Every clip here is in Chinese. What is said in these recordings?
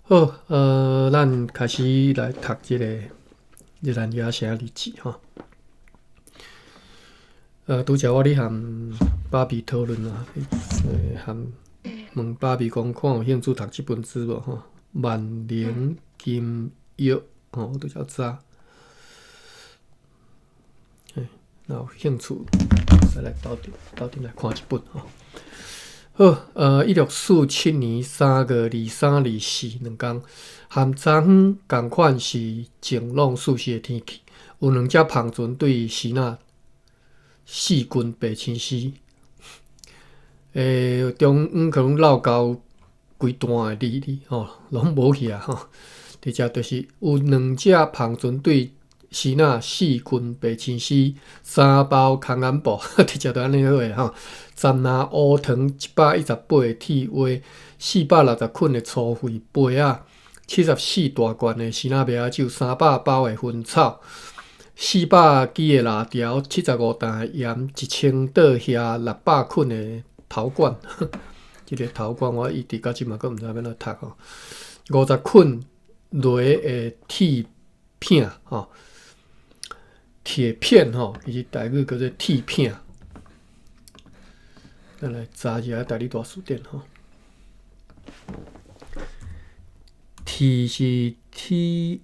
好，咱开始来读这个日兰牙写日记哈。拄则我咧含爸比讨论啊，含问爸比讲，看有兴趣读这本书无吼？万灵金玉吼，我拄则知。若有兴趣，再来斗阵来看一本吼。好，1647年3月23、24两天，含昨昏同款是晴朗舒适的天气。有两只胖船对希腊四军白青丝，中午可能绕到规段的里吼，拢无去啊吼。伫遮就是有两只胖船对希腊四军白青丝，三包空安布，伫遮就安尼好诶吼。斩拿乌藤118个铁鞋，460捆的粗废杯仔，74大罐的希腊麦酒，300包的薰草，400支的辣条，75担的盐，1000倒遐600捆的陶罐。即个陶罐我一直到即嘛，阁毋知要怎读吼。50捆螺的铁片吼，铁片吼，其实台语叫做铁片。咱来查一下大理大书店吼。T 是 T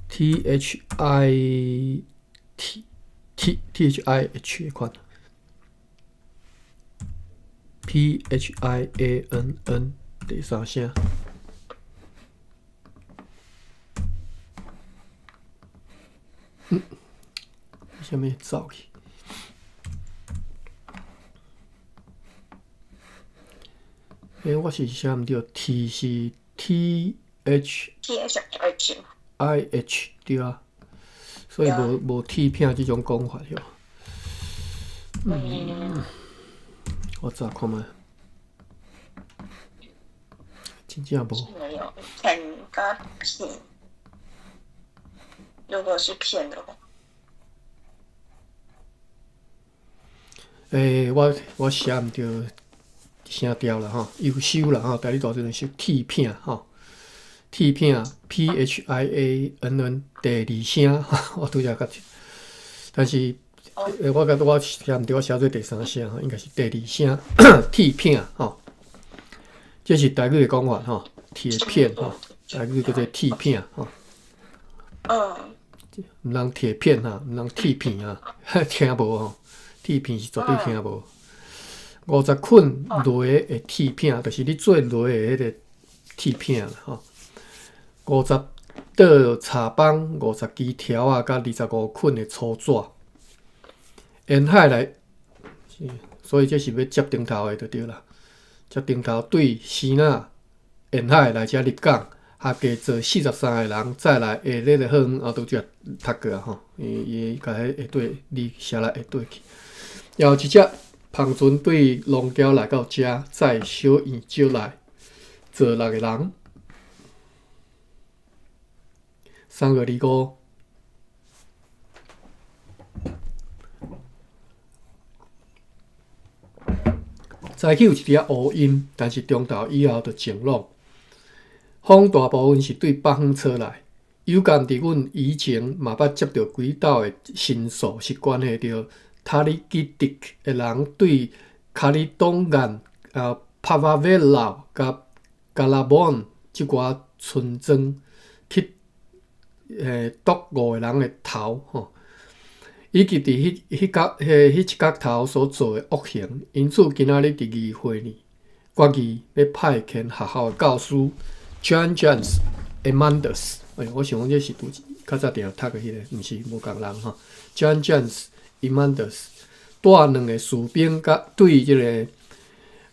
H I H 款 ，P H I A N N 第三声。啥物走去？我是写毋对 ，T 是 T H I H 对啊，所以无铁片即种讲法哟。我查看觅，真正无。没有片加片，如果是片的话。我写毋对声调啦吼，优秀啦吼，台理大阵是铁片吼，铁片 P H I A N N 第二声，我拄则甲，但是我写毋对，我写做第三声吼，应该是第二声铁片吼，这是台语的讲法吼，铁片吼，台语叫做铁片吼。毋通铁片哈，毋通铁片啊，听无吼。铁片是绝对听无。50捆螺的铁片，就是你做螺的迄个铁片啦吼。50倒茶棒，50支条啊，甲25捆的粗纸。沿海来，所以这是要接顶头的就对啦。接顶头对希腊沿海来遮入港，合计做43个人，再来下日的好远后拄则读过啊吼。伊甲迄下底你写来下底去。然后一只胖船对龙桥来到遮，在小圆石内坐6个人。3月25。早起有一点乌阴，但是中昼以后就晴朗。风大部分是对北方吹来。有感伫阮以前嘛捌接到几道的申诉，是关系到塔里基迪的人对卡里东岸、帕瓦维拉甲加拉邦即寡村庄去剁5个人的头吼，以及伫迄一角头所做的恶行，因此今仔日伫议会呢，决议要派遣学校的教师 John James Amandus。我想讲这是较早定读的迄个，毋是无共人吼。John James Amandus 带2个士兵甲对即个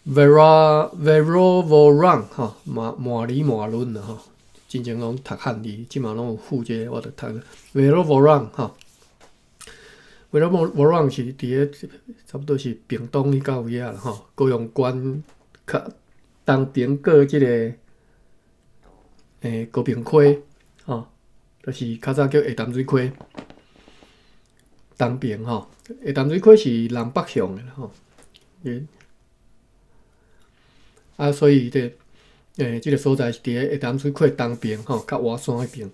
Verovoran 吼，马里马伦啦吼，真正拢读汉字，即嘛拢有附这个，我著读 Verovoran 吼。Verovoran 是伫咧差不多是屏东迄到位啊啦吼，高雄县较东边过即个高屏溪吼，就是较早叫下淡水溪。东边吼，下淡水溪是南北向的吼。啊，所以即个所在是伫咧下淡水溪东边吼，甲华山迄边。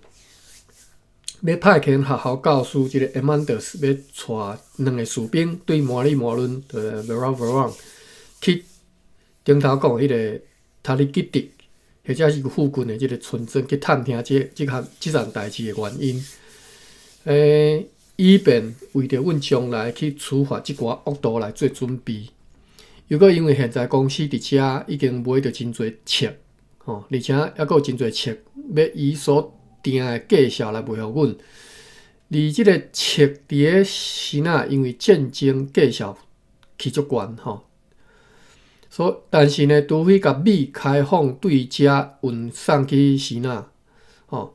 要派遣学校教师即个 Amandus 要带2个士兵对马里马伦的 Veron 去顶头讲迄个塔利吉迪，或者是附近的即个村镇去探听即项代志的原因，以便为着阮将来去处罚即寡恶徒来做准备。又搁因为现在公司伫遮已经买着真侪册，吼，而且还阁有真侪册要伊所定的介绍来卖互阮，而即个册伫咧时仔，因为战争介绍起足悬吼，但是呢，除非甲米开放对遮运送去时仔，吼，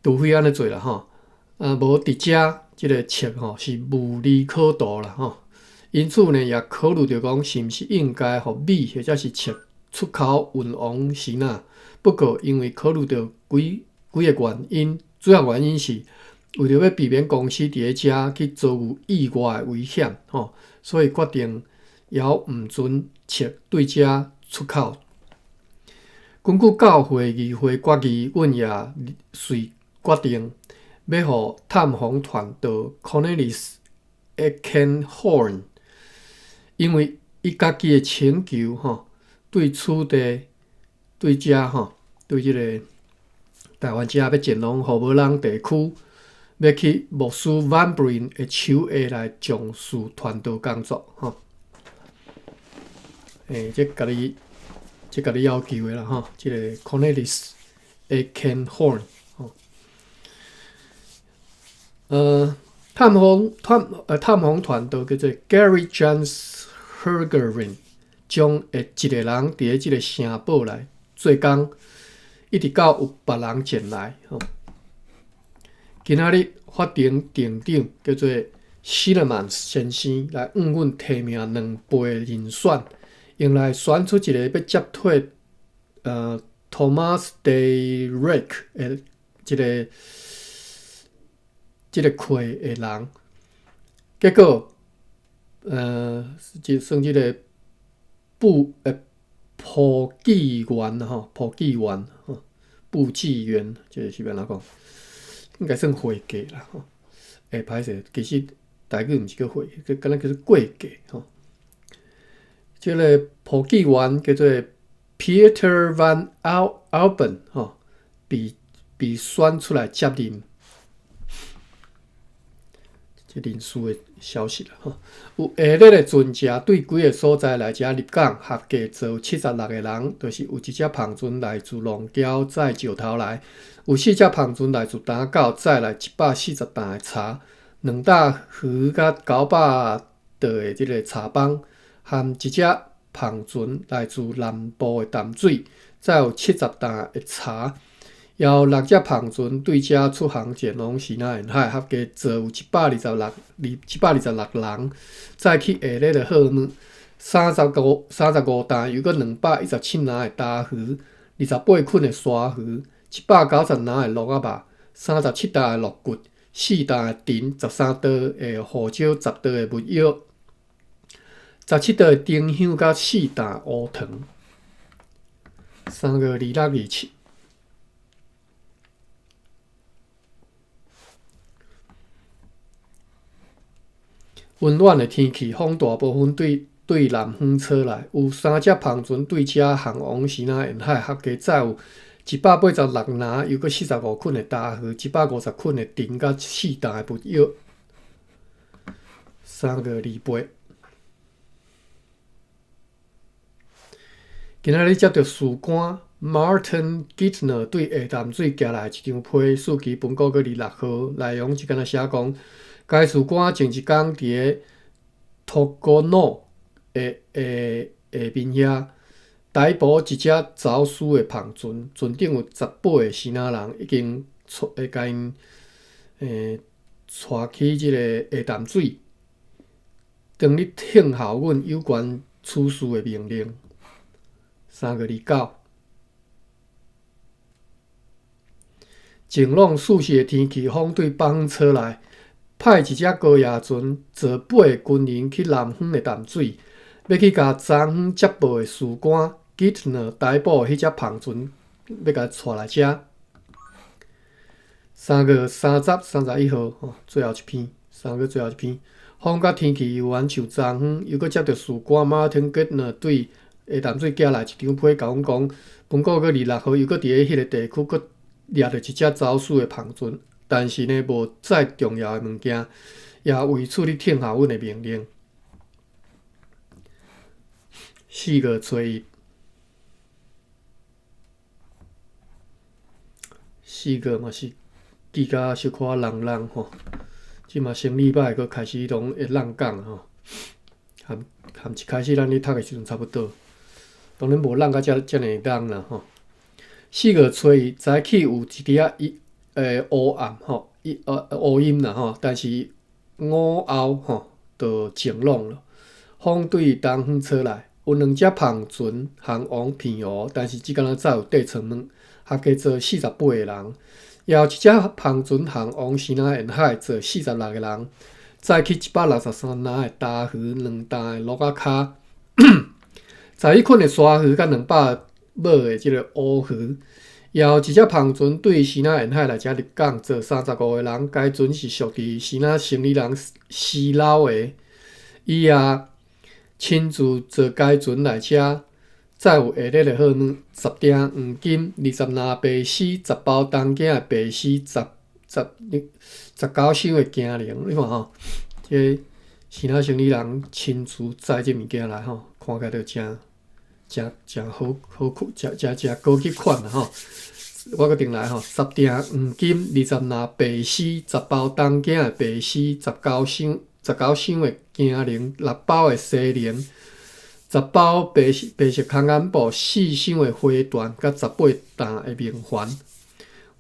除非安尼做啦吼，无伫遮即个册吼是无利可图啦吼，因此呢，也考虑着讲是毋是应该互米或者是册出口运往时仔。不过，因为考虑到几个原因，主要原因是为了要避免公司伫咧遮去遭有意外的危险，吼，所以决定也毋准册对遮出口。根据教会议会决议，阮也遂决定要互探访团导 Cornelis Eckenhorn， 因为伊家己的请求，吼，对此地对遮吼，对即个台湾遮要前往荷无人地区，要去牧师 Van Brien 的手下来从事传道工作，吼。这甲你要求的啦，吼，即个 Cornelis Eckenhorn， 吼。探访团导叫做 Gary James Hergerin， 将一个人伫咧即个城堡内做工，一直到有别人前来，吼。今仔日法庭庭长叫做 Sillemans 先生来向阮提名2倍的人选，用来选出一个要接替Thomas Derrick 的即个会的人。结果算即个布纪元吼，布纪元吼，布纪元，即个是要安怎讲？应该算会计啦吼。歹势，其实台语毋是叫会，敢若叫做会计吼。即个布纪元叫做 Pieter van Alben 吼，被选出来接任。即人事的消息啦吼，有下列的船只对几个所在来遮入港，合计坐76个人，就是有1只篷船来自龙桥载石头来，有4只篷船来自丹角载来140担的茶，2搭鱼甲900吨的即个茶帮，含1只篷船来自南部的淡水，载有70担的茶。有6只篷船对遮出航前往西南沿海，合计坐有126人。再去下列的货物：35担又搁217篮的大鱼，28捆的沙鱼，190篮的鹿仔肉，37担的鹿骨，4担的藤，13刀的胡椒，10刀的木药，17刀的丁香，甲4担乌糖。3月26、27。温暖的天气，风大部分对南方吹来，有3只篷船对遮航往西南沿海，合计载有186篮，又搁45捆的大鱼，150捆的藤，甲4担的木药。3月28。今仔日接到士官 Martin Gittner 对下淡水寄来一张批，速期本国26号，内容是敢若写讲。该士官前一天伫咧 Togono 下面遐逮捕一只走私的篷船，船顶有10八个西南人，已经会甲因带去即个下淡水，当日听候阮有关此事的命令。3月29。晴朗舒适的天气，风对北方吹来。派1只高野船坐8个军人去南方的淡水，要去甲昨昏接报的士官 Gitner 逮捕迄只胖船，要甲带来遮。3月30、31号，最后一篇。3月最后一篇，风甲天气又完像昨昏，又搁接到士官马丁 Gitner 对下淡水寄来一张批，甲阮讲，本国搁26号又搁伫咧迄个地区搁掠着一只走私的胖船，但是呢无再重要的物件，也为处理听候阮的命令。4月初1。4月嘛是记甲小可人吼，即嘛先礼拜佫开始拢会浪讲吼，含一开始咱咧读的时阵差不多，当然无浪到遮尔人啦吼。4月初1早起有一滴乌暗吼，乌阴啦吼，但是午后吼就晴朗了，风对东方吹来。有2只胖船航往平湖，但是即敢若早有地层门，合计做48个人。也有一只胖船航往西南沿海，做46个人。载去163篮的大鱼，2担的鹿仔脚，11捆的沙鱼，甲200尾的即个乌鱼。也有一只胖船对西南沿海来遮入港，做35个人。该船是属伫西南生理人施老的，伊也亲自坐该船来遮，载有下列的货物：10锭黄金、20篮白丝、10包东京的白丝、19箱的茧绫。你看吼，这是咱生理人亲自载这物件来吼，看起来就真好真高级款啦吼。我搁定来吼，10锭黄金、20篮白丝、10包东京的白丝、19箱的茧绫、6包的西绫、10包白色空眼布、4箱的花缎，甲18担的棉环。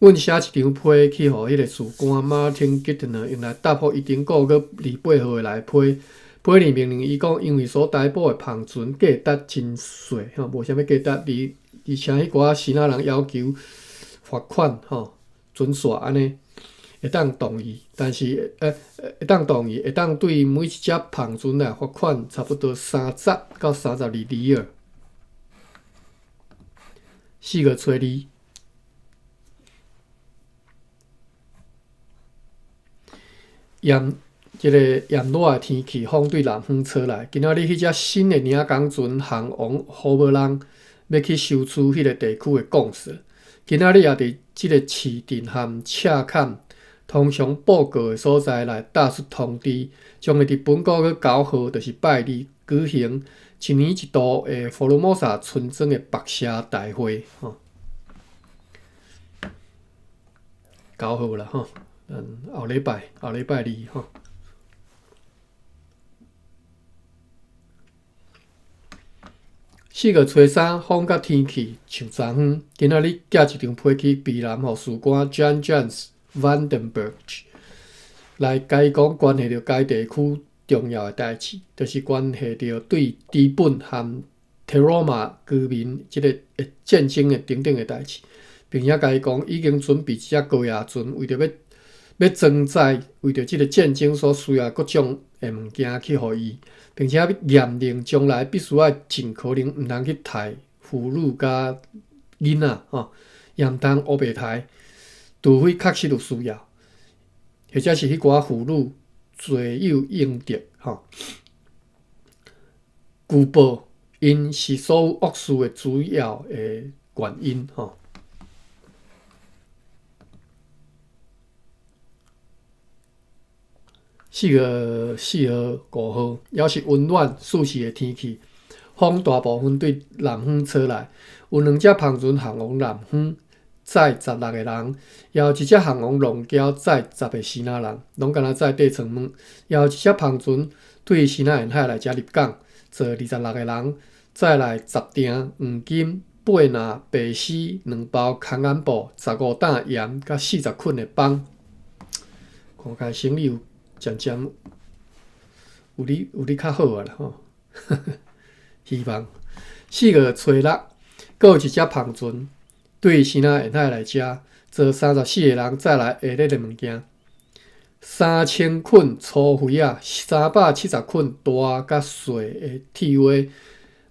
阮写一张批去，互迄个士官 Martin Gitner 用来答复伊顶个搁28号的来批。批里命令伊讲，因为所逮捕的胖船价值真细，无啥物价值，而且迄寡西南人要求罚款准煞安尼。会当同意，但是会当同意，会当对每一只胖船来罚款差不多30到32里尔。4月初2，即个炎热的天气，风对南方吹来。今仔日迄只新的领港船航往荷伯人，要去收取迄个地区的贡士。今仔日也伫即个市镇和赤坎通常报告的所在来打出通知，将会伫本国9号，就是拜二举行1年1度的福罗摩沙村庄的白蛇大会9号啦后礼拜24月初3，风甲天气像昨昏。今仔日寄一张批去避南，互士官 John James Vandenberg 来解讲关系到该地区重要的代志，就是关系到对基本和 Teroma 居民即个战争的等等的代志，并且甲伊讲已经准备一只高压船，为着要装载为着即个战争所需要各种的物件去互伊，并且严令将来必须要尽可能毋通去杀妇女甲囡仔也毋通乌白杀，除非确实有需要，或者是迄寡妇女罪有应得举报因是所有恶事的主要的原因4月4号、5号，也是温暖舒适的天气，风大部分对南方吹来，有2只胖船航往南方，载16个人，也有一只航往龙桥，载10个西南人，拢敢若载地层门，也有一只胖船对西南沿海来遮入港，坐26个人，载来10锭黄金、8篮白丝、2包空眼布、15担盐，甲40捆的棒。看起来生理有渐渐有你较好啦希望4月初6，阁有一只胖船对西南沿海来遮，坐34个人，载来下列的物件3000捆粗肥仔，370捆大甲细的铁蛙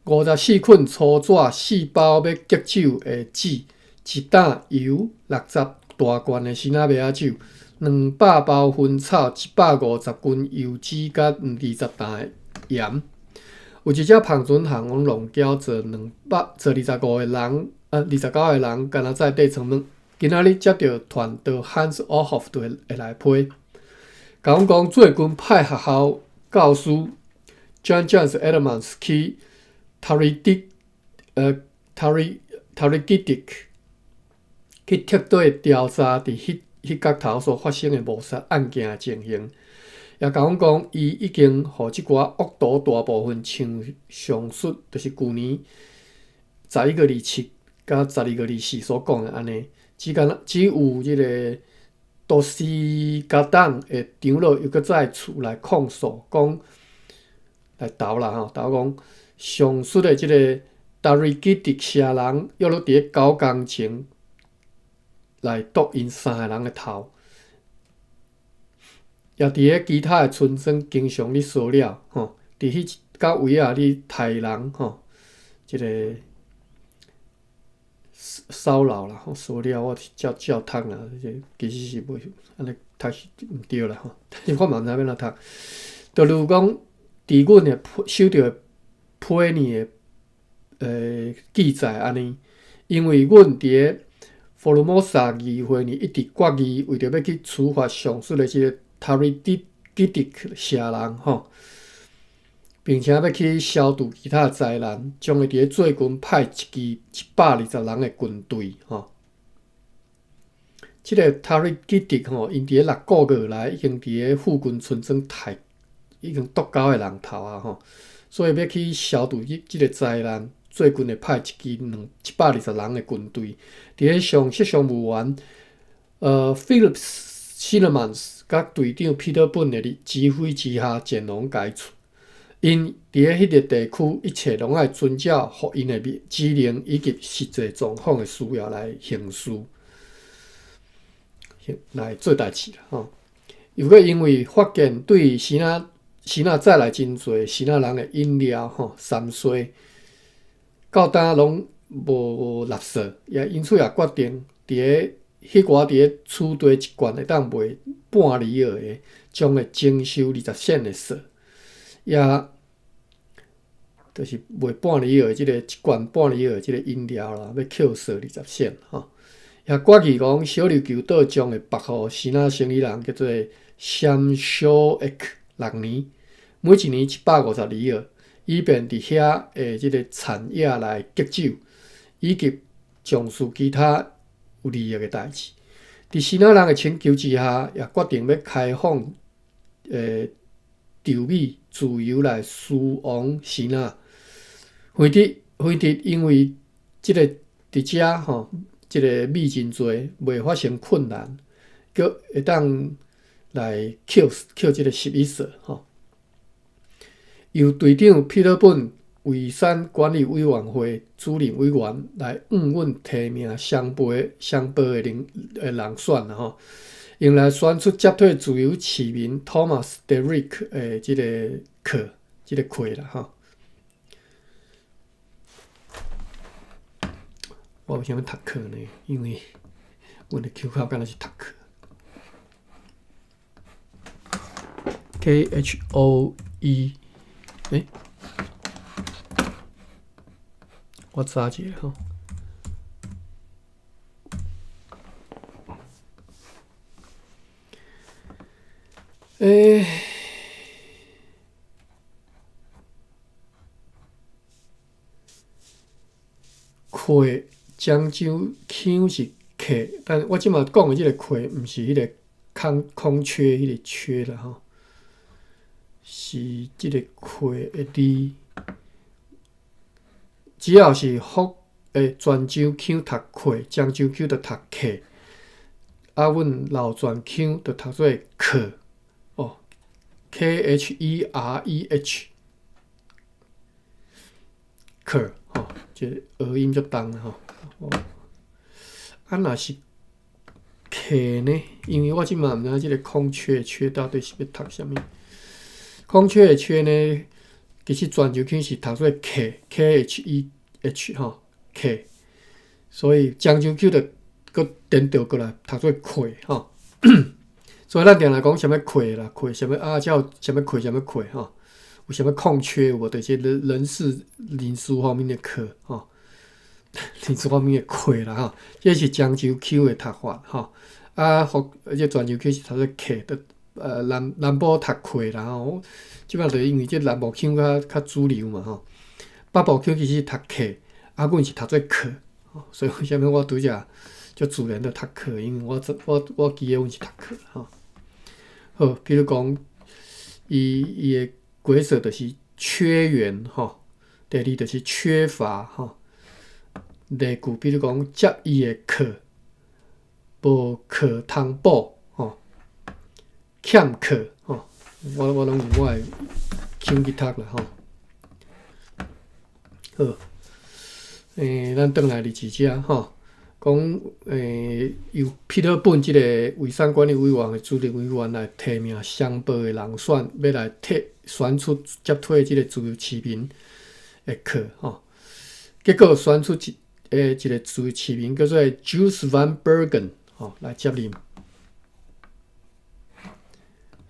，54捆粗纸，4包要激酒的纸，1担油，60大罐的鲜仔麦仔酒，200包薰草，150斤油脂甲20担的盐。有一只胖船航往龙桥坐25个人，29个人，敢若在地床软。今仔日接到团导 Hans Ohoff 会来批，甲阮讲做军派学校教师 John James Edmonds 去 Tarigidik 去彻底调查伫迄角头所发生的谋杀案件的情形，也甲阮讲伊已经互即寡恶徒大部分上述就是旧年11月27甲12月24所讲的安尼。只有即个都市家党的长老又搁在厝内控诉，讲来投啦吼，投讲上述的即个达瑞基迪社人约了伫9工前来剁因3个人的头，也伫咧其他的村庄经常咧骚扰吼，伫迄到位啊咧杀人吼，即个。骚扰啦，吼，骚扰我照读啦，其实是袂安尼读是毋对啦吼，但是我嘛毋知要怎读。就如讲，伫阮的收到的批年的记载安尼，因为阮伫咧佛罗摩萨议会呢，一直决议为着要去处罚上述的即个 Tarigidik 社人吼。并且要去消除其他灾难，将会伫咧做军派一支120人的军队吼。即个 Tarigidik 吼，因伫咧6个月来已经伫咧附近村庄已经剁9个人头啊吼，所以要去消除即个灾难，做军会派一支120人的军队，伫咧上设上务员Philip Sillemans 甲队长 Peter Bunn 的指挥之下，前往该处。因伫咧迄个地区，一切拢爱遵照福音的指令以及实际状况的需要来行事，来做代志啦吼。又搁因为发现对先仔再来真侪先仔人的饮料吼、三衰，到当拢无垃圾，也因此也决定伫咧迄寡伫咧厝地一罐会当卖半里尔的，将会征收20仙的税。也就是卖半里尔即个一罐半里尔即个饮料啦，要扣税20仙吼。也决议讲小琉球岛将会拨予先仔生意人叫做 Shamshoek 6年，每一年150里尔，以便伫遐的即个产业来结酒，以及从事其他有利益的代志。伫先仔人的请求之下，也决定要开放稻米自由来输往先仔。非得因为即个伫遮吼，即个米真侪，袂发生困难，佮会当来扣即个11税吼。由队长 Peter Bunn 卫生管理委员会主任委员来阮提名双倍的人选啦吼。用来选出接替自由市民 Thomas Derrick 的即个课啦吼。我为虾米读课呢？因为阮的 Q 卡敢若是读课。KHOE， 我查一下吼。课漳州腔是客，但我即马讲的即个课，毋是迄个空缺迄个缺啦吼，是即个课的字。只要是福泉州腔读课，漳州腔就读客，阮老泉腔就读做课。KHEREH 课吼，即个儿音足重啦吼。若是客客呢？因为我即嘛毋知即个孔雀缺到底是要读啥物。孔雀缺呢，其实全球区是读做客 KHEH 吼客，所以漳州区就搁颠倒过来读做愧吼。所以咱定来讲啥物愧啦，愧啥物啊，才有啥物愧啥物愧吼，有啥物空缺无？就是人事领事方面的课吼，领事方面的愧啦吼，这是漳州区的读法吼。啊，这泉州区是读做客的，南部读愧啦吼。即摆就因为这南部区较主流嘛吼，北部区其实读客，啊，阮是读做客，所以为虾米我拄则就自然的读客，因为我记得阮是读客吼。好，比如讲，伊的规则就是缺员吼，第二就是缺乏吼。例句比如讲，接伊的课，无课通补吼，欠课吼，我拢用我的手去读啦吼。好，咱转来例子遮吼。讲由彼得本即个卫生管理委员的主任委员来提名双报的人选，要来选出接替即个自由市民的课吼。结果选出一个自由市民叫做 Jules Van Bergen 吼来接任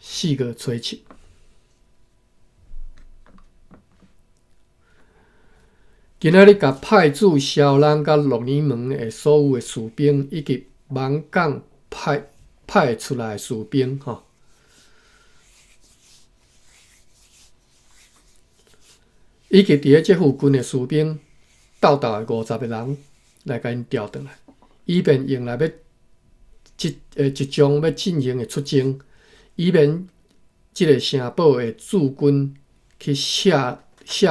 4个吹七。今仔日甲派驻萧人甲鹿耳门的所有的士兵，以及芒港派出来的士兵，吼，以及伫咧这附近的士兵，斗的50个人来甲因调转来，以便用来要即将要进行的出征，以免即个城堡的驻军去下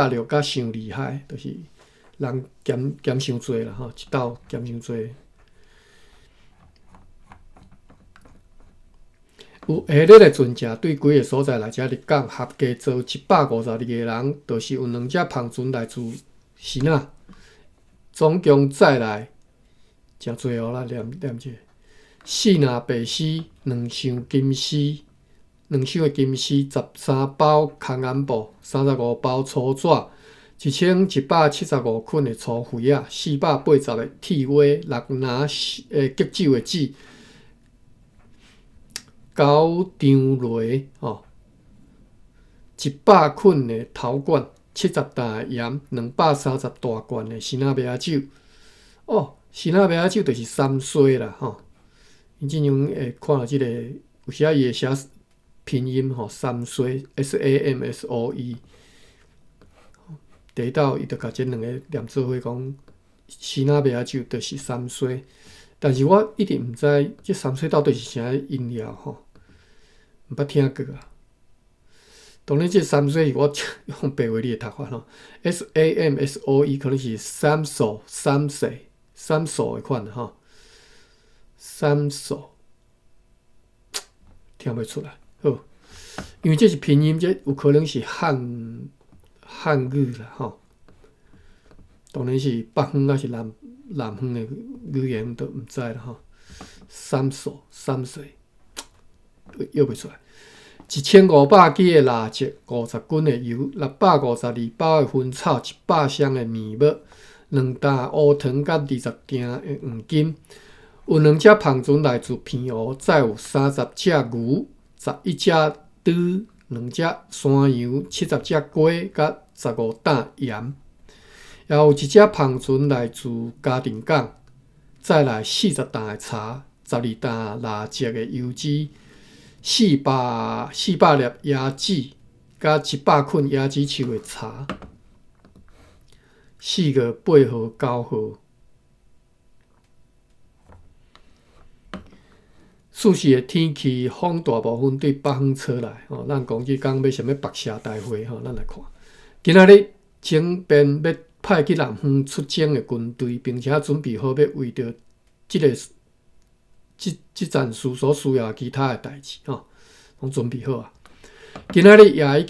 落甲伤厉害，就是。人减伤多啦吼，一斗减伤多。有下列的船只对几个所在来遮入港，合计做152个人，就是有2只篷船来自希腊，总共载来真多哦啦，念者4若白丝，2箱金丝，2箱的金丝，13包空眼布，35包粗纸。1175捆的粗灰啊，480个铁蛙，6拿吉酒的纸，9张雷哦，100捆的头管，70担盐，230大罐的新仔麦酒。哦，新仔麦酒就是三衰啦吼。伊即样会看到即个，有时伊会写拼音吼，三衰 SAMSOE。第一道伊就甲这2个念做伙讲，新仔麦酒就是三衰，但是我一直毋知这三衰到底是啥饮料吼，毋捌听过啊。当然，这三衰我用白话字读法吼 ，SAMSOE 可能是三手的款吼，三手听袂出来。好，因为这是拼音，这有可能是汉语啦吼，当然是北方还是南方的语言都毋知啦吼。三岁，约袂出来。1500支的蜡烛，50斤的油，652包的薰草，100箱的面膜，2担乌糖甲20件的黄金。有2只篷船来自偏湖，再有30只牛，11只猪，2只山羊，70只鸡，甲15担盐。也有1只篷船来自嘉定港，再来40担的茶，12担蜡烛的油脂，400粒椰子，甲100捆椰子树的茶，4个8号、9号。暑时的天气，风大部分对北方吹来。咱讲即讲要啥物白蛇大会咱来看。今仔日整编要派去南方出征的军队，并且准备好要为着即战术所需要其他的代志拢准备好啊。今仔日也按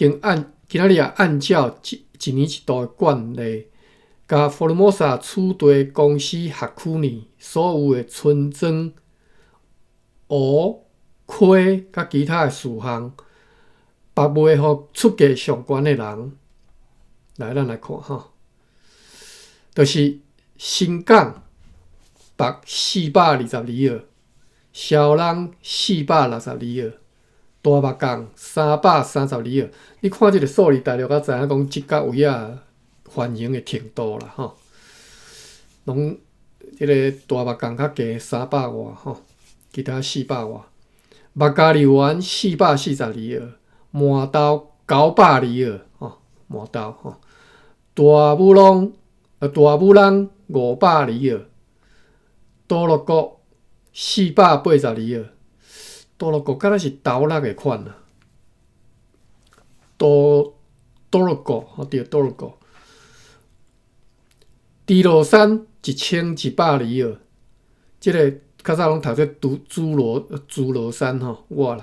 照一年一度的惯例，甲福尔摩沙储地公司辖区内所有的村庄乌、溪甲其他的事项，白卖互出价上悬的人。来，咱来看哈，就是新港白422号，小人462号，大目港332号。你看这个数字，大约才知影讲即角位啊繁荣的程度啦吼。拢这个大目港较低300外吼，其他400外。目加利湾442号，麻豆902号吼，麻豆吼。大武龙502号，多乐谷482号，多乐谷敢若是豆落的款啊。多乐谷吼，对，多乐谷。猪罗山1102号，即个较早拢读做猪罗山吼，我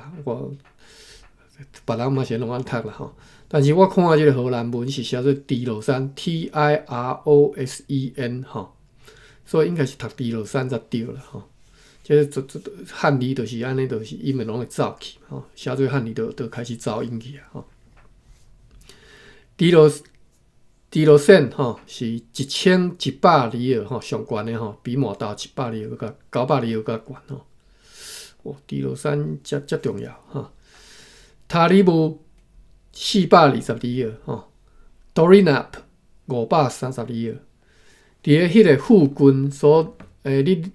别人嘛是拢安读啦吼。但是我看即个荷兰文是写做猪罗山 ，Tirosen 吼，所以应该是读猪罗山才对啦吼。这汉字就是安尼，就是音乐拢会走去吼，写做汉字就开始走音去啊吼。猪罗山吼是1102号吼，上悬的吼，比麻豆702号甲902号较悬吼。哦，猪罗山遮重要吼。塔里木422号吼 ，Dorinap 532号，伫咧迄个附近所你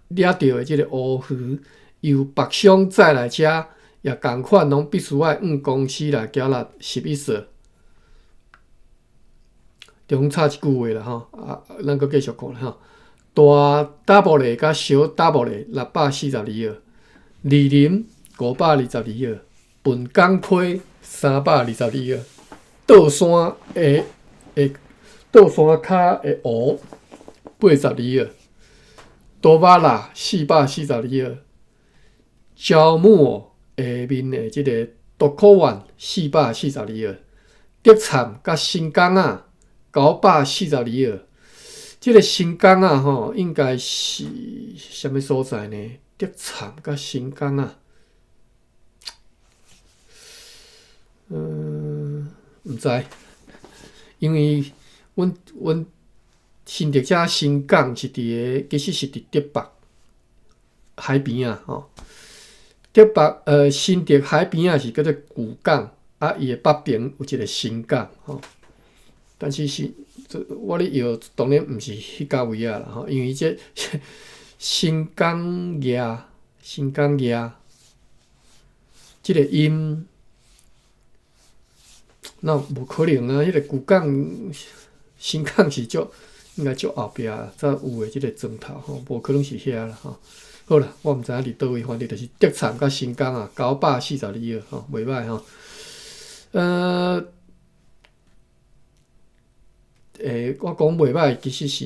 掠到的即个乌鱼，由北上载来遮，也共款拢必须要用公司来缴纳11色。中插一句话啦吼，咱搁继续看啦吼。大打布雷甲小打布雷642号，二林522号，笨港溪322号，倒山骹的湖82号，多巴拉442号，焦木下面的即个独科湾442号，德灿甲新港啊942号。即个新港啊吼，应该是啥物所在呢？德灿甲新港啊，毋知，因为阮新竹遮新港是其实是伫德北海边啊吼。德北新竹海边啊是叫做旧港，啊伊的北边有一个新港吼。但是我咧摇当然毋是迄家位啊啦吼，因为这新港业即个音，那无可能啊！迄个旧港新港是应该足后壁才有诶，即个砖头吼，无可能是遐啦吼。好啦，我毋知影伫倒位，反正就是德灿甲新港啊942号吼，袂歹吼。我讲袂歹，其实是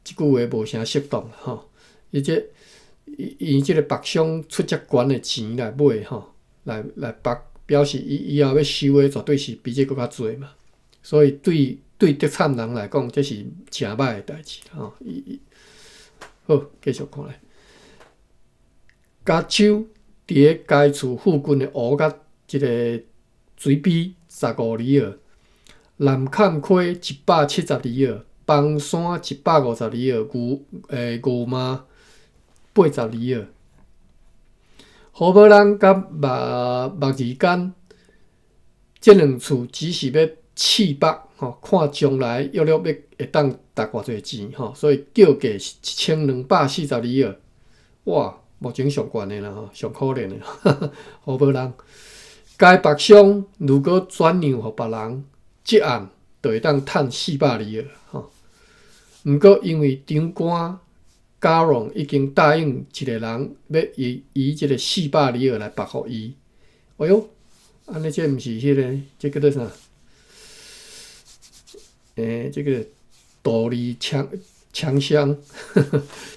即句话无啥适当啦吼。伊即个北商出遮悬的钱来买吼，来表示以后要收的绝对是比这搁较侪嘛。所以对德灿人来讲，这是诚歹的代志吼。好，继续看咧。加州伫咧该厝附近的湖甲即个水边15号。南坎溪172号，邦山152号，牛妈82号。河北人甲目字间这两厝只是要试北吼，看将来约要会当值偌济钱吼，所以叫价是1242号。哇，目前上悬的啦吼，上可怜的河北人。该北商如果转让互别人，即案就会当趁420号吼。毋过因为长官嘉荣已经答应一个人要以即个420号来拨互伊。哎哟，安尼这毋是迄个，这叫做啥？这个土力厂商，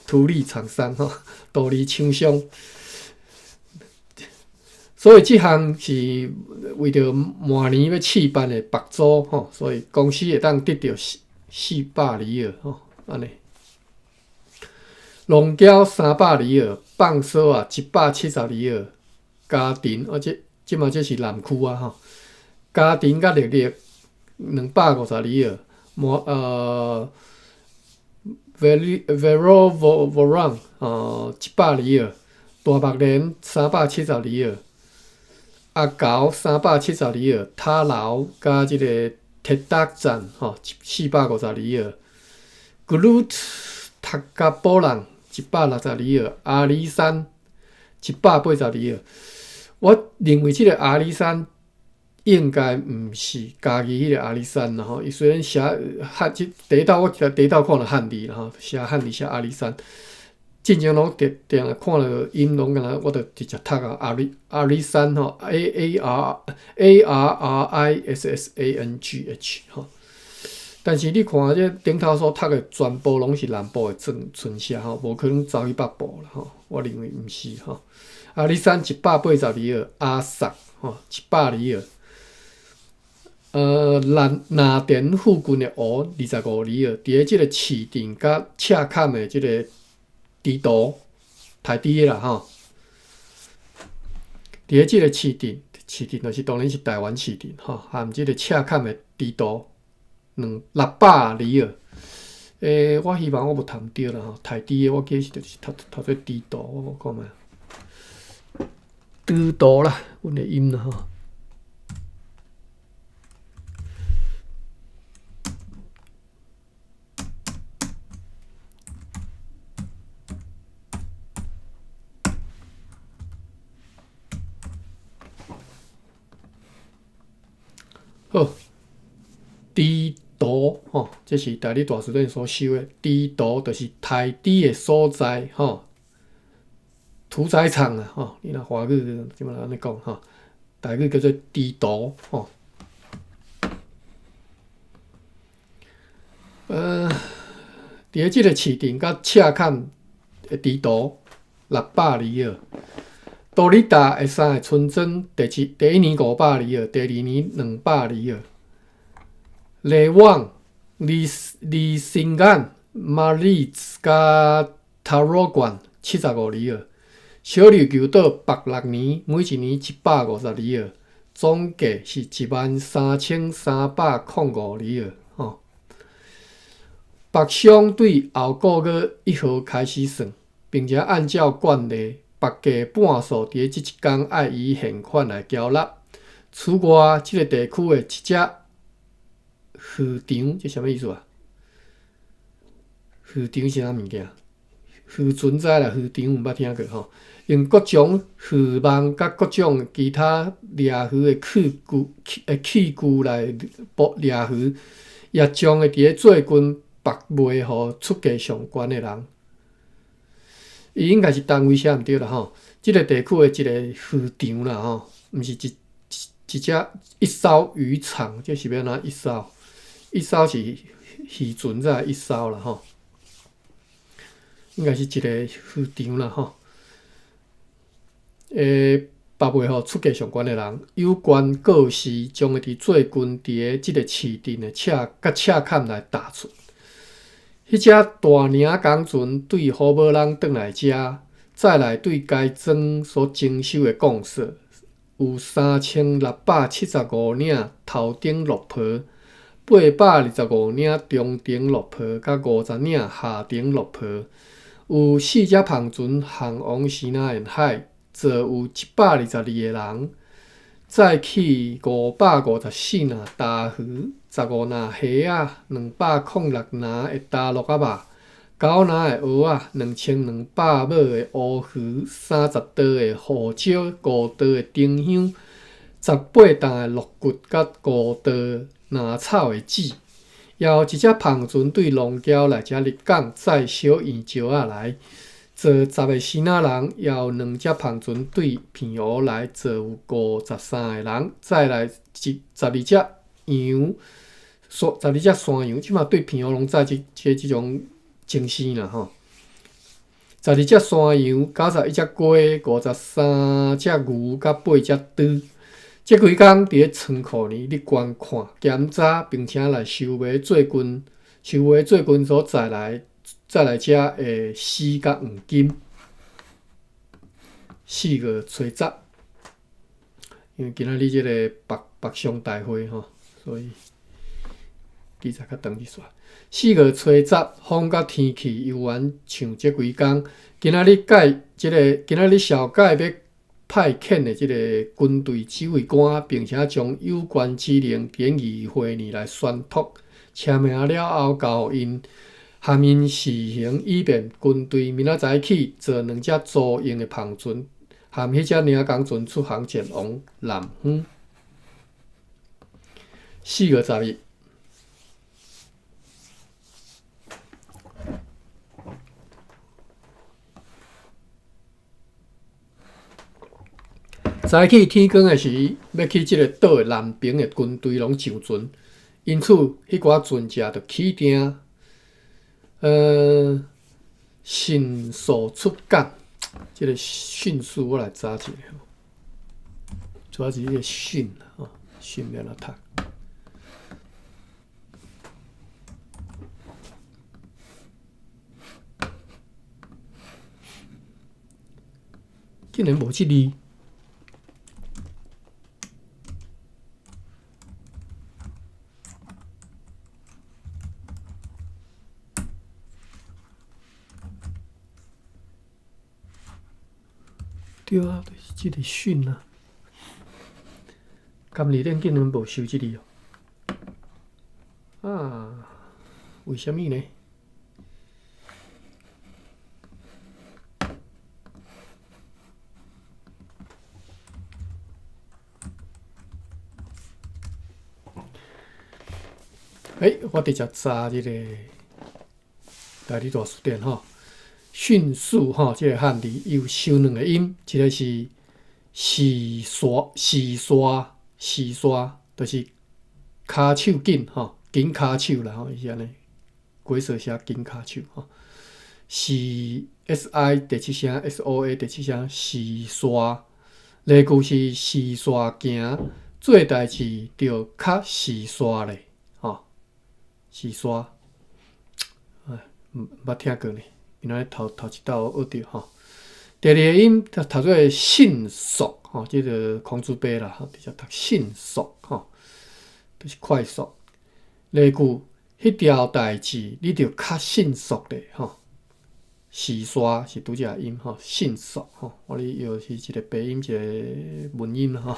土力厂商吼，土力厂商。所以即项是为着明年要试办的白租吼，所以公司会当得到420号吼，安尼。龙胶300里尔，放烧啊170里尔，家庭即嘛这是南区啊吼，家庭甲热力250里尔，Verovoran 100里尔，大目连370里尔，阿高370里尔，塔楼加即个铁达站450里尔 ，Glut 塔加波浪160里尔，阿里山180里尔。我认为即个阿里山应该毋是家己迄个阿里山啦吼，伊虽然写汉即第一道我第一道看了汉字啦吼，写汉字写阿里山，进前拢定看了音拢敢若我着直接读啊阿里山吼 ARRISSANGH 吼，但是你看这顶头所读的全部拢是南部的村写吼，无可能走去北部啦吼，我认为毋是吼。阿里山180里尔，阿萨100里尔。那田附近的湖25里尔，伫咧即个市镇甲赤坎的即个地图台底的啦吼。伫咧即个市镇就是当然是台湾市镇吼，含即个赤坎的地图600里尔。我希望我无读毋对啦吼，台底的我记是就是读做地图，我看觅。地图啦，阮的音啦吼。好，地图吼，这是台理大书店所收的地图，就是台底的所在吼。屠宰场啊，吼，你若华语即嘛安尼讲吼，台语叫做地图吼。伫咧即个市镇甲赤坎的地图600里尔，多里达的3个村庄，第一年500里尔，第二年200里尔。雷旺、利辛安、马里兹甲塔罗县75里尔。小琉球岛北6年，每一年150里尔，总价是13305里尔。吼，北上对后个月1号开始算，并且按照惯例，北价半数伫咧即一天爱以现款来交纳。此外，即个地区的一只渔场，这啥物意思啊？渔场是啥物件？渔船知啦，渔场毋捌听过吼。用各种渔网甲各种其他掠鱼的器具来掠鱼，也将会伫咧做军白卖互出价上悬的人。伊应该是单位写毋对啦吼。即个地区的一个渔场啦吼，毋是一艘渔场，这是要哪一艘？一艘是渔船才一艘啦吼。应该是一个渔场啦吼。白卖互出价上悬的人，有关告示将会伫做军伫咧即个市镇的赤坎来打出。迄只大领港船对好无人转来遮，再来对该庄所征收的贡社，有3675领头顶落坡，825领中顶落坡，甲50领下顶落坡。有4只篷船航往西南沿海。坐有122个人，载起554篮大鱼，15篮虾啊，206篮的大鹿仔肉，9篮的蚵仔，2200尾的乌鱼，30刀的虎椒，5刀的丁香，18担的鹿骨甲5刀拿草的籽。也有一只篷船对龙桥来遮入港，载小圆石仔来。坐10个新仔人，也有2只篷船对片湖来，坐有53个人，再来12只羊，12只山羊，即马对片湖拢载即种精生啦吼。12只山羊，91只鸡，53只牛，甲8只猪。即几工伫咧仓库呢，你观看、检查，并且来收买做军所载来再来遮诶丝甲黄金4个吹十，因为今仔日即个北上大会吼，所以记载较长一撮。4月初10，风甲天气悠然像即几工。今仔日小解要派遣的即个军队指挥官，并且将有关指令典议会议来宣读，签名了后交因含因试行，以便军队明仔载起坐2只租用的篷船，含迄只领工船出航前往南方。4月10日。早起天光的时，要去即个岛的南边的军队拢上船，因此迄寡船只就起定，迅速出港。即个迅速我来查一下，主要是迄个迅啊，迅免了读。竟然无即字。对啊，就是即个训啊。今日恁竟然无收即个哦？啊，为什么呢？我直接查即个大理大书店吼。迅速吼，即个汉字有收2个音，一个是时刷，就是骹手紧吼，紧骹手啦吼，是安尼，鬼说写紧骹手吼。SI 第7声 ，SOA 第7声，时刷。例句是时刷行，做代志着较时刷咧，吼，时刷，捌听过呢。今仔头一道学着吼，第2个音读做迅速吼，即个空字辈啦，直接读迅速吼，就是快速。例句，迄条代志你着较迅速咧吼，时刷是拄则音吼，迅速吼，我哩又是一个鼻音，一个文音吼，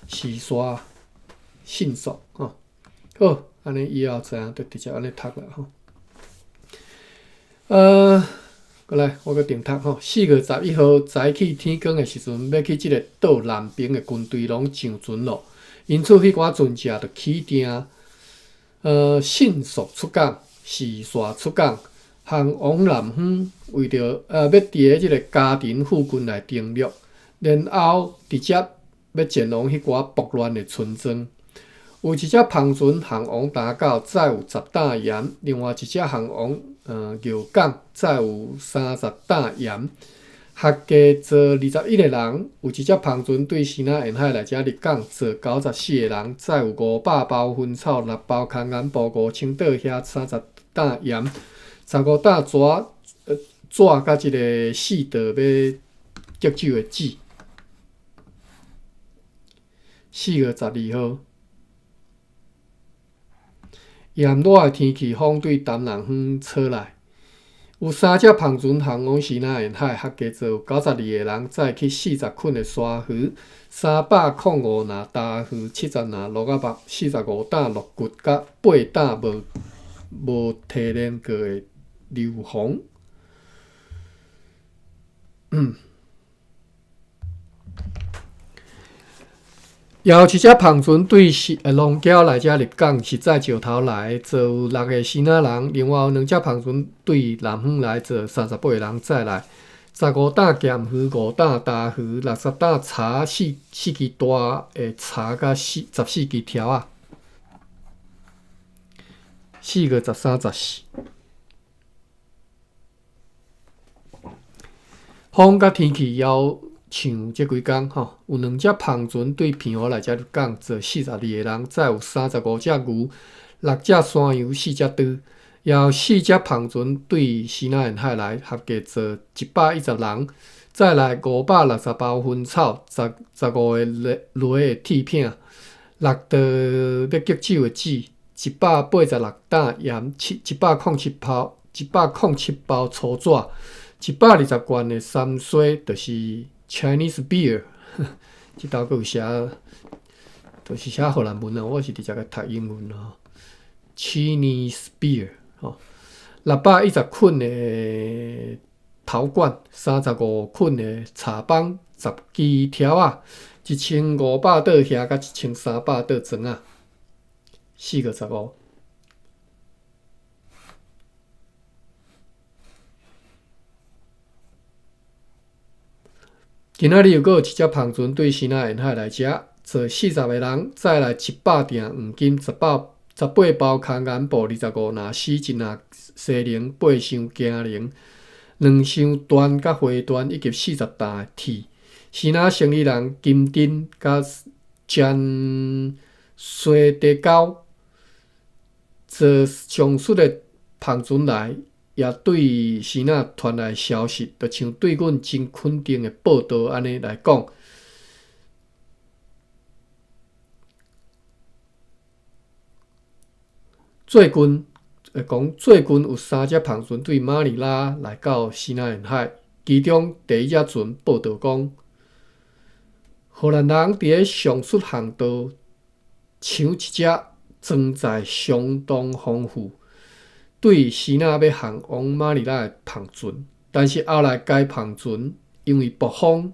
时刷迅速吼。好，安尼以后知影，就直接安尼读啦吼。过来，我个定读吼。4月11号早起天光的时阵，要去即个岛南边的军队拢上船咯，因此迄寡船只就起定，迅速出港，时刷出港，航往南方，为着要伫个即个家庭附近来登陆，然后直接要前往迄寡暴乱的村庄。有一只篷船航往打狗，载有10担盐；另外一只航往牛港，载有30担盐。合计坐21个人。有一只篷船对西南沿海来遮入港，坐94个人，载有500包薰草、6包空岩布、5青岛遐30担盐、15担纸甲一个4道要急酒的纸。4月12号。炎热的天气，风对东南风吹来，有3只篷船航往西南沿海，合计坐有92个人，载去40捆的沙鱼，305篮大鱼，70篮鹿仔肉，45担鹿骨，甲8担无提炼过的硫磺。有一只篷船对龙桥来遮入港，是载石头来，坐有6个西南人；另外有2只篷船对南方来，坐38个人载来，15担咸鱼、5担大鱼、60担茶4支大的茶甲14支条啊。4月13、14，风甲天气要像即几工吼，有2只篷船对平湖来遮入港，坐42个人，载有35只牛、6只山羊、4只猪。也有4只胖船对西南沿海来，合计做110人。再来560包薰草，15个螺的铁片，6道要激酒的纸，186担盐，107包粗纸，120罐的山水，就是 Chinese beer 这道佫有写，就是写荷兰文啊，我是直接个读英文啊。Chinese beer 610捆的陶罐，35捆的茶棒，10支条，1500倒遐甲1300倒砖4个15。今仔日又有1只胖船对西南沿海来食，做40个人，再来100錠黄金，18包空眼布，25拿丝，1拿西铃，8箱镜铃，2箱端甲花端，以及40担的铁。西南生意人金丁甲煎西地沟坐上述的胖船来。也对西南传来消息，就像对阮真肯定的报道安尼来讲，最近有3只胖船对马尼拉来到西南沿海，其中第1只船报道讲，荷兰人伫咧上述航道抢一只装载相当丰富。对西南要航往马尼拉的胖船，但是后来该胖船因为暴风，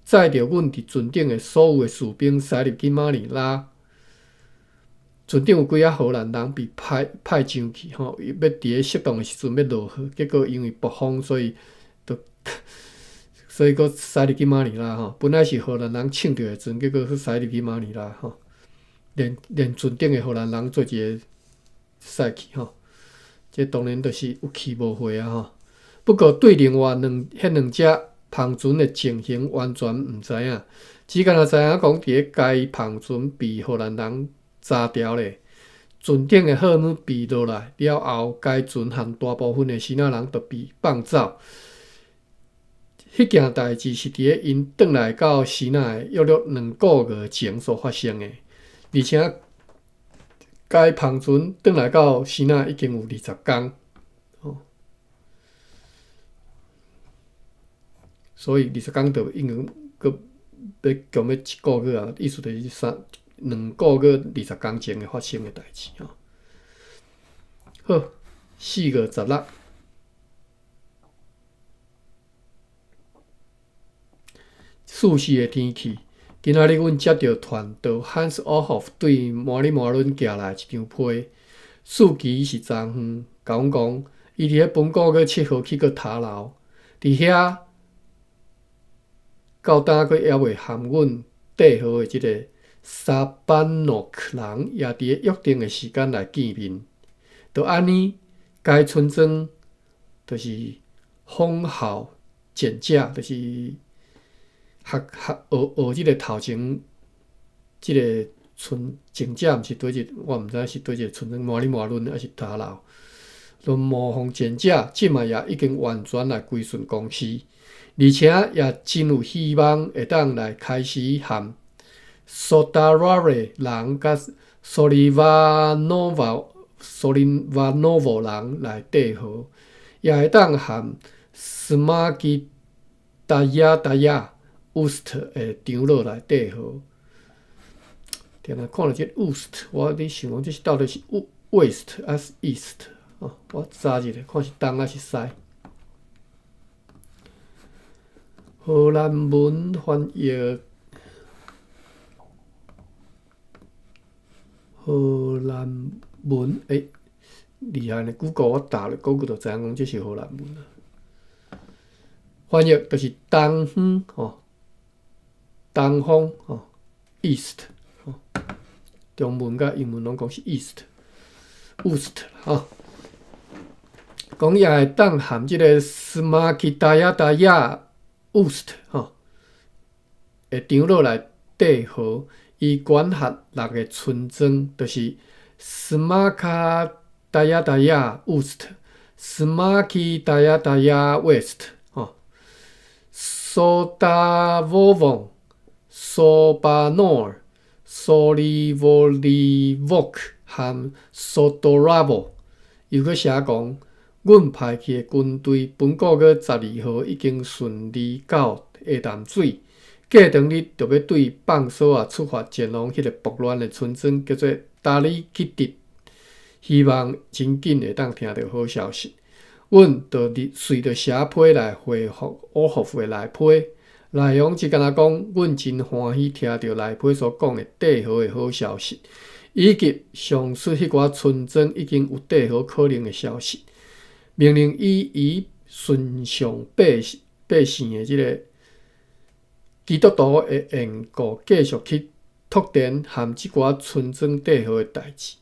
载着阮伫船顶的所有的士兵驶入去马尼拉。船顶有几啊荷兰人被派上去，要伫咧适当的时阵要落雨，结果因为暴风，所以佫驶入去马尼拉。本来是荷兰人抢着的船，结果佫驶入去马尼拉。连船顶的荷兰人做一个驶去。这当然就是有去无回不过对另外迄两只胖船的情形完全毋知影，只敢知影讲伫咧该胖船被荷兰人炸掉咧，船顶的货物被落来了后，该船和大部分的西南人都被放走。迄件代志是伫咧因转来到西南的约2个月前所发生的，而且该胖船转来到西南已经有20天，所以20天就应该佫要强要1个月啊，意思就是2个月20天前的发生的代志好，4月16。舒适的天气。今仔日阮接到团导 Hans Ohoff 对马里马伦寄来一张批，数期是昨昏，甲阮讲，伊伫咧本个月7号去过塔楼，伫遐到当佫还未含阮缀好的即个沙班诺克人，也伫咧约定的时间来见面。就安尼，该村庄就是封号简介，就是。学即个头前即个村前者，毋是对一，我毋知是对一个村庄马里马伦还是塔楼。就模仿前者，即卖也已经完全来归顺公司，而且也真有希望会当来开始和 Sotarare 人甲 Solivanov 人来缀合，也会当和 Smagitaya Ust 的长老来缀合，定定看到这 Ust， 我咧想讲这是到底是 West 还是 East 我查一下，看是东还是西。荷兰文翻译，荷兰文厉害呢 ！Google 我打了 ，Google 就知影讲这是荷兰文啦。翻译就是东方东方East 中文甲英文拢讲是 East 讲也会当含即个斯马基达亚Ust 的长老来缀合，伊管辖6个村庄，就是斯马卡 Daya West、Smarky Daya West、Sodavovon、Sobanor、Solivolivok 和 Sodorabo。又搁写讲，阮派去的军队本国月12号已经顺利到下淡水，过当日就要对放索出发前往迄个暴乱的村庄叫做达里基迪，希望真紧会当听到好消息。阮就随着写批来回复乌霍夫的来批，内容只敢若讲，阮真欢喜听到来批所讲的帝豪的好消息。以及上述迄寡村庄已经有帝豪可能的消息，命令伊顺从百姓的即个基督徒的缘故，继续去拓展含即寡村庄帝豪的代志。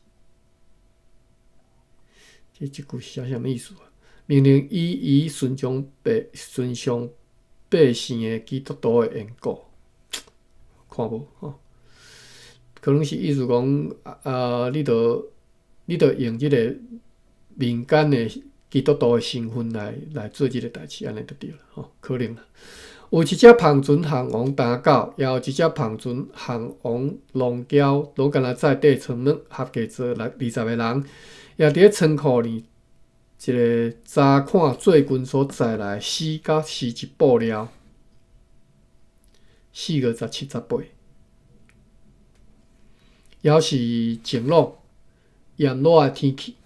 这句是啥物意思啊？命令伊顺从百姓的基督徒的缘故，看无吼？可能是意思讲，你着用即个民间的基督徒的身份来做即个代志，安尼就对了吼，可能啦。有一只胖船航王打狗，也有一只胖船航王龙蛟，拢敢若在地村门合计做20个人，也伫咧仓库里一个查看最近所载来4到41布料，4月17、18。也是晴朗、炎热的天气，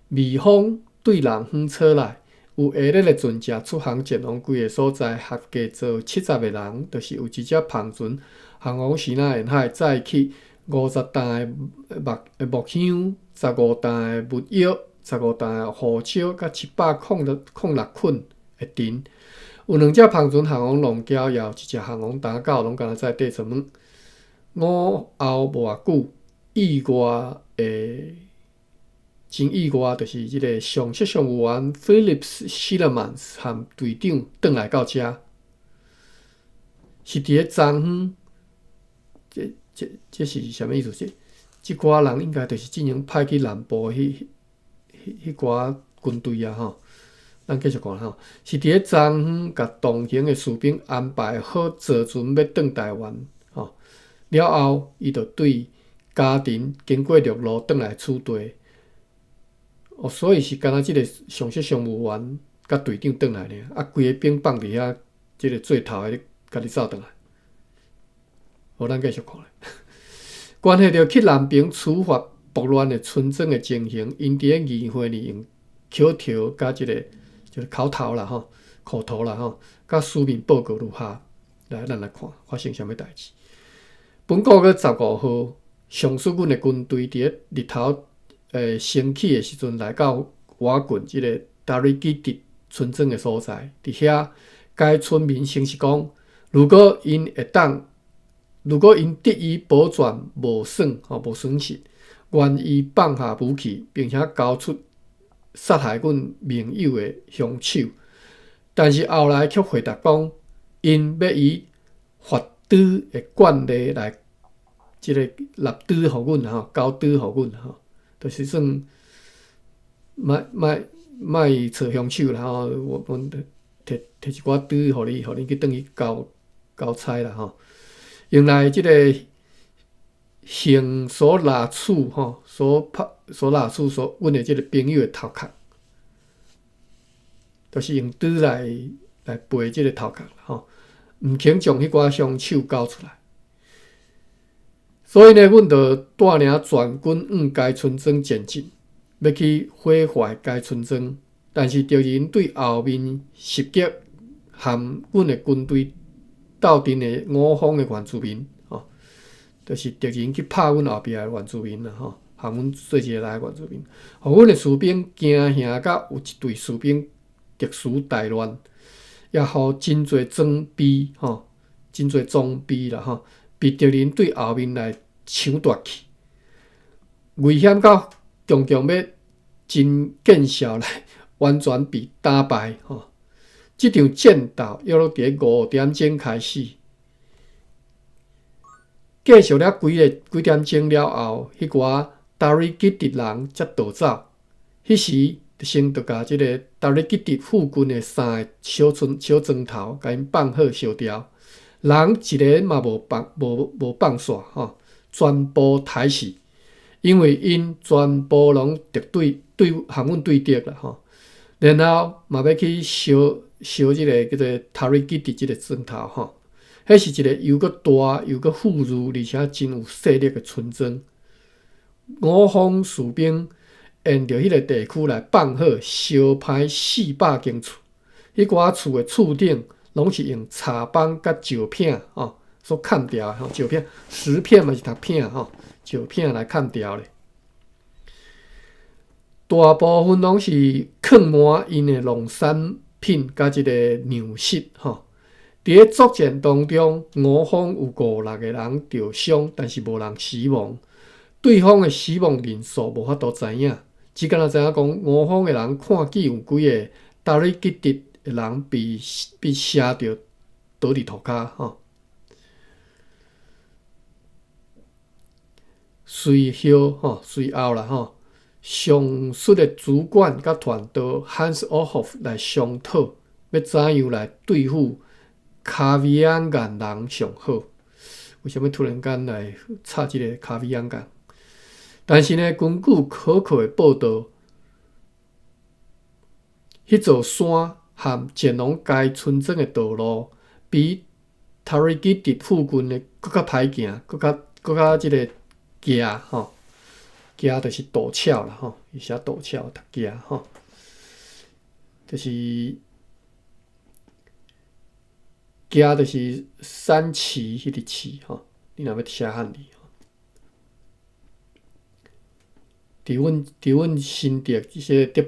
微风对人远吹来，有下日的船只出航前往几个所在，合计做70个人，就是有一只篷船航往西南沿海，载去50担的木箱、15担的木药、15担的护照，甲706捆的藤。有2只篷船航往龙礁，也有1只航往打狗，拢敢若在地层门。午后无偌久，真意外，就是即个上级商务员 Phillips Schillemans 和队长转来到遮，是伫咧昨昏。这是啥物意思？即寡人应该就是进行派去南部迄寡军队啊吼。咱继续讲吼，是伫咧昨昏，甲同行的士兵安排好坐船要转台湾。了后，伊就对家庭经过陆路转来厝地。所以是敢若即个上级商务员甲队长转来尔，规个兵放伫遐，即个做头的家己走转来。咱继续看咧。关系到去南平处罚暴乱的村庄的情形，因伫咧议会里用口条甲即个就是口头啦吼，口头啦吼，甲书面报告如下。来，咱来看发生啥物代志。本国月15号，上述阮的军队伫咧日头升起的时阵，来到我郡即个达瑞基迪村庄的所在。伫遐，该村民声是讲，如果因得以保全无损失，愿意放下武器，并且交出杀害阮盟友的凶手。但是后来却回答讲，因要以法度的惯例来，即个立度互阮吼，交度互阮吼，就是算莫找凶手啦吼，阮摕一寡度互你去转去交差啦吼。用来即个刑所拿处吼，所拿处阮的即个朋友的头壳，就是用度来赔即个头壳啦吼。毋肯将迄寡凶手交出来，所以呢，阮就带领全军往该村庄前进，要去毁坏该村庄。但是敌人对后面袭击，含阮的军队斗阵的5方的原住民，就是敌人去拍阮后壁的原住民啦，含阮做一个来的原住民，互阮的士兵惊吓，甲有一队士兵特殊大乱。也互真侪装备真侪装备啦被敌人对后面来抢夺去，危险到常常要真见效来，完全被打败这场战斗约伫5点钟开始，继续了几点钟了后，迄寡达瑞基迪人才逃走，迄时先着甲即个达里吉迪附近的3个小庄头，甲因放好烧掉，人一个嘛无放煞吼，全部刣死，因为因全部拢敌含阮对敌啦吼。然后嘛要去烧即个叫做塔里吉迪即个庄头吼，迄是一个又阁大又阁富裕，而且真有势力的村庄。我方士兵沿着迄个地区来放好烧歹400间厝，迄寡厝的厝顶拢是用柴棒甲石片所砍掉的石片石片嘛是读片石片来砍掉咧。大部分拢是放满因的农产品甲一个粮食伫咧作战当中，我方有56个人受伤，但是无人死亡。对方的死亡人数无法度知影，只敢若知影讲我方的人看见有几个达里吉迪的人被射着倒伫涂骹随后啦上述的主管甲团队 Hans Ohoff 来商讨，要怎样来对付卡维安干人上好？为什么突然间来插即个卡维安干？但是呢，根据可靠的报道，迄座山和建龙街村庄的道路比塔瑞基迪附近的更较歹行，更较即个行行就是陡峭啦伊写陡峭读行就是行就是山崎迄个崎你若要写汉字伫阮新竹即些竹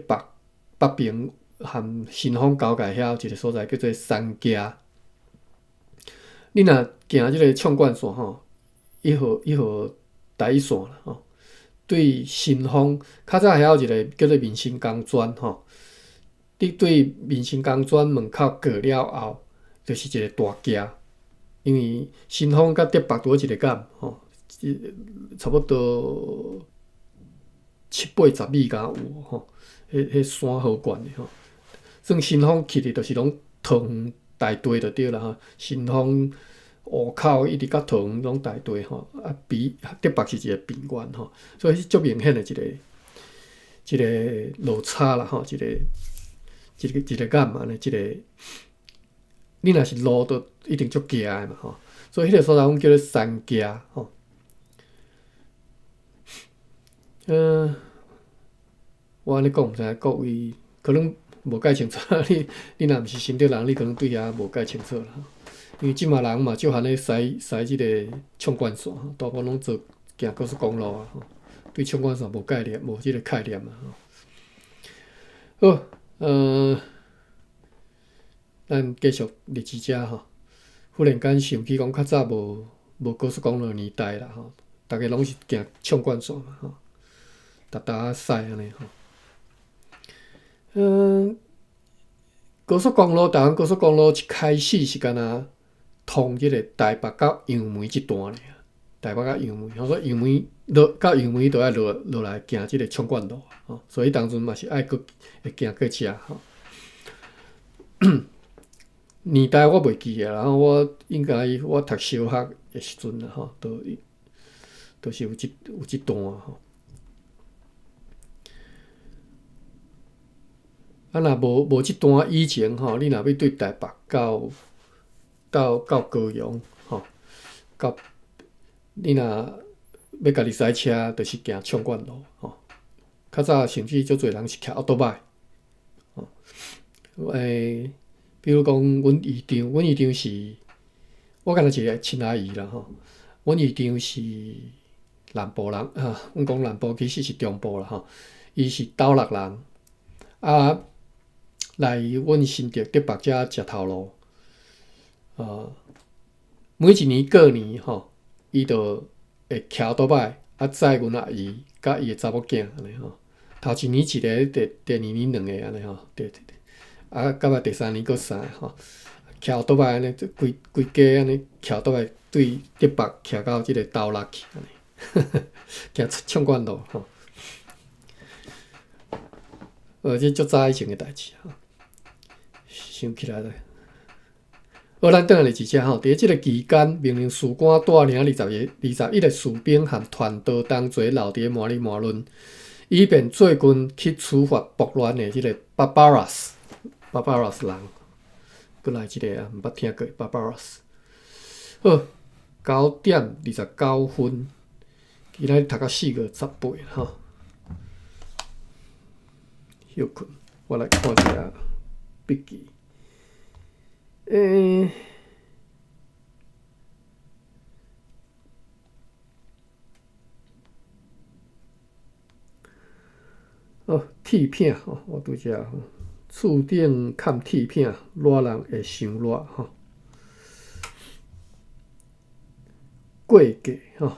北边和新丰交界遐有一个所在叫做三家。你若行即个创冠线1号台一线啦对新丰较早遐有一个叫做民生工专你对民生工专门口过了后，就是一个大街，因为新丰甲竹北拄一个港差不多7-8米敢有迄山好悬的算新丰去的，就是拢桃园大地就对啦新丰湖口一直到桃园拢大地比竹北是一个平原所以是足明显的一个落差啦一个感嘛一个你若是路就一定足行的嘛所以迄个所在阮叫做三家我安尼讲毋知各位可能无解清楚你若毋是新竹人，你可能对遐无解清楚啦因为即马人嘛少限咧驶即个冲冠线大部分拢做行高速公路对冲冠线无概念无即个概念好咱继续历史遮忽然间想起讲较早无高速公路年代啦逐个拢是行冲冠线嘛逐驶安尼高速公路台湾高速公路一开始是敢若通即个台北到杨梅即段尔台北到杨梅所以杨梅到杨梅就要落来行即个冲冠路所以当阵嘛是爱会行过遮年代我袂记啦，我应该我读小学的时阵啦都是有即段若无即段以前你若要对台北到高雄到你若要家己驶车，就是行冲冠路较早甚至足侪人是骑奥多拜比如讲阮姨丈是我敢若一个亲阿姨啦阮姨丈是南部人阮讲南部其实是中部啦伊是斗六人来阮新竹竹北遮食头路每一年过年伊就会骑奥多拜载阮阿姨甲伊的查某囝安尼头一年一个，第二年两个安尼对到尾第三年佫三个骑奥多拜安尼规家安尼骑奥多拜对竹北骑到即个斗六去安尼行冲冠路这足早以前的代志吼，想起来了。好，咱转来是遮吼，伫即个期间，命令士官带领21个士兵和团刀同齐留伫马里马伦，以便做军去处罚暴乱的即个巴巴拉斯人。过来即个啊，毋捌听过巴巴拉斯。好，9:29，今仔日读到4:18吼，休困。我来看一下笔记。铁片吼，我拄则吼，厝顶砍铁片，热人会伤热吼。过价吼，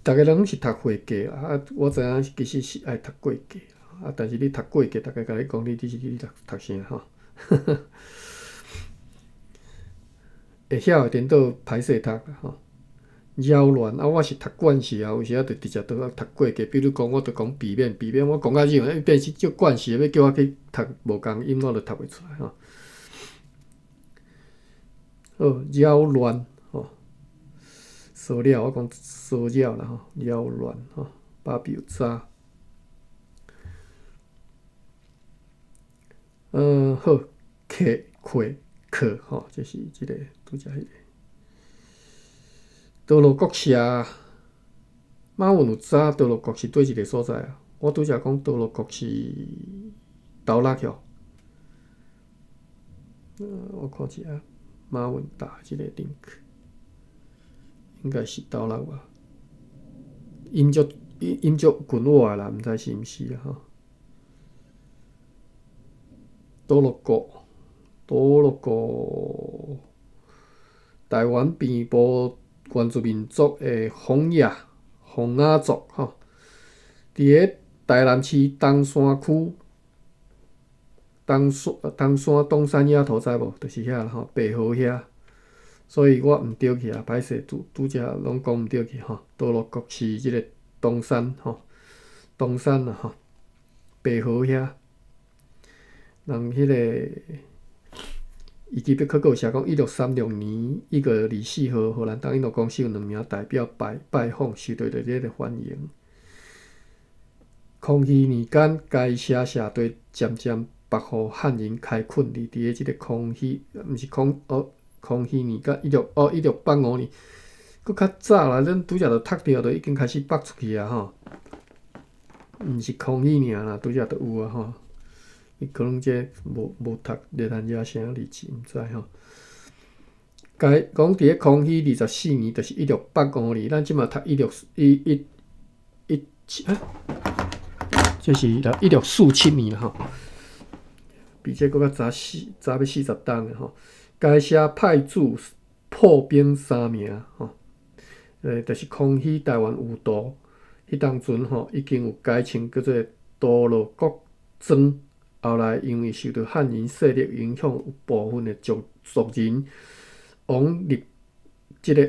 逐个人是读会计啊，我知影其实是爱读过价啊，但是你读过价，逐个甲你讲你是你读啥吼。会晓的颠倒歹势读吼，扰乱啊！我是读惯势啊，有时啊就直接倒读过价。比如讲，我就讲避免，我讲到这变是足惯势，要叫我去读无共音，我就读袂出来吼。好，扰乱吼，骚扰我讲骚扰啦吼，扰乱吼，把表渣。好，客吼，这是即个拄则迄个。多罗国社，马文有知多罗国是对一个所在啊？我拄则讲多罗国是豆拉哦。我看一下马文打即个 link， 应该是豆拉吧？音足滚活啦，毋知是毋是啊？吼。多罗国，台湾边部原住民族的洪雅族吼，伫个台南市东山区东山野图知无？就是遐啦吼，白河遐。所以我毋对去啊，歹势拄则拢讲毋对去吼。多罗国是即个东山吼，东山啦吼，白河遐。人迄个以及笔考有写讲，1636年1月24号，荷兰党印度公司有2名代表拜访，受到热烈的欢迎。康熙年间，该社队渐渐北互汉人开垦，伫个即个康熙年间1685年，搁较早啦，咱拄则就读着，就已经开始北出去啊吼。毋是康熙尔啦，拄则就有啊吼。伊可能这无读热兰野生历史，毋知吼。该讲伫个康熙24年，就是1685年，咱即马读1617，就是1647年吼。比这搁较早要40档的吼。该社派驻破兵3名吼，就是康熙台湾有道，迄当阵吼已经有改称叫做多罗国庄。后来因为受到汉人势力影响，有部分的族人往入即个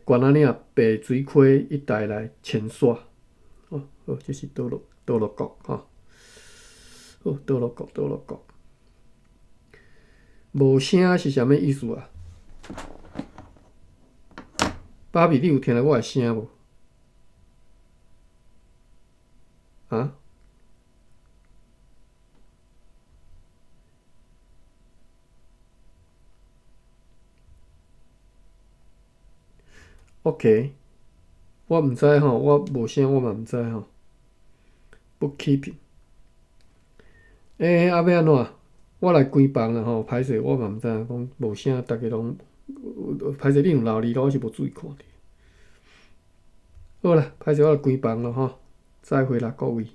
关仔岭白水溪一带来迁徙。好，这是多罗国吼。好，多罗国。无声是啥物意思啊？芭比，你有听到我的声无？啊？OK， 我毋知吼，我无声，我嘛毋知吼。Bookkeeping， 啊要安怎？我来关房啦吼，歹势，我嘛毋知影讲无声，逐个拢歹势，你用闹字咯，我是无注意看着。好啦，歹势，我来关房咯吼，再会啦各位。